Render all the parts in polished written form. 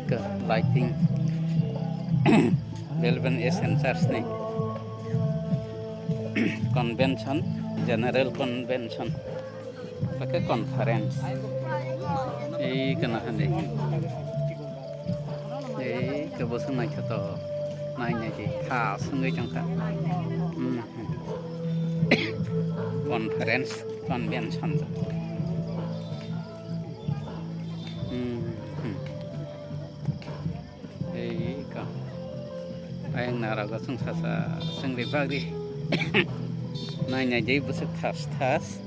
ke lighting Melbourne Essentials nih convention general convention pakai conference kena nih kebosong naik atau naiknya sih khas nggak jangka conference convention ayang naraga sungsasa sengri bagri naiknya jadi besok tas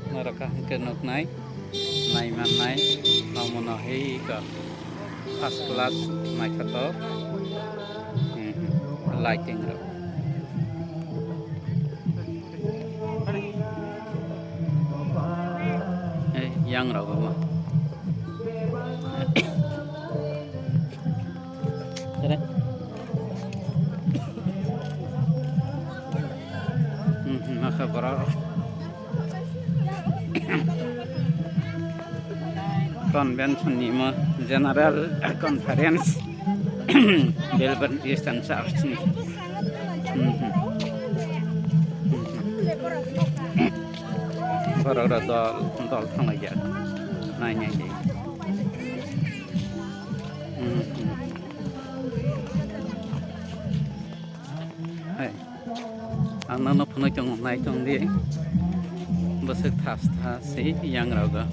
naraga kenok naik man naik namun ke first class naik atau lighting yang ragu mah maka berapa convention ini mah general conference Melbourne Essentials nih baru dol thang aja nanya jadi anak penuh cong naik cong dia besok tas sih yang raga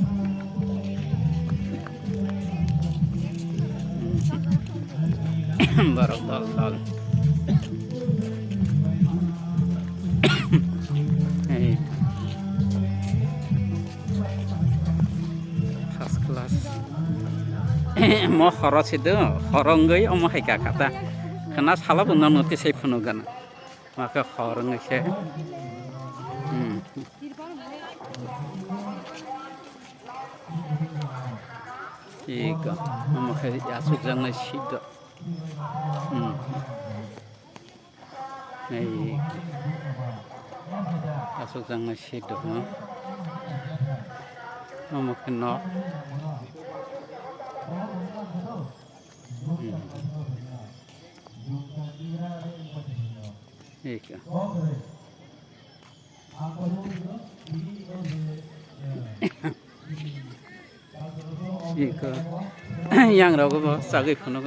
baru dol first class mau horor itu horong gay om hai kata karena salah benar nanti saya penuh maka horong sih iya om hai asuk jangan sih asuk jangan sih om kena iya iya yang ragu mah sagi penuh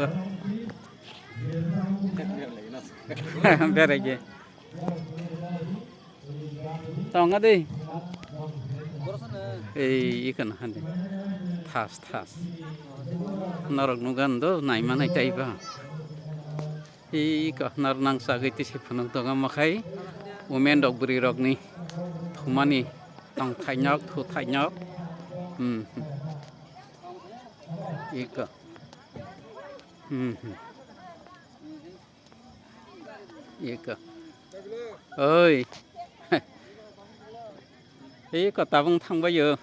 biar aja tahu nggak deh ikan hande tas narok nugan do naik mana caiba nar nang sagi ti sipunung to makai women dog beri rok nih thumani tang thanyok thu thanyok ika ika ơi có tao vẫn thăng bây giờ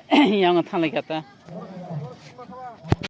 yang thăng lại cả ta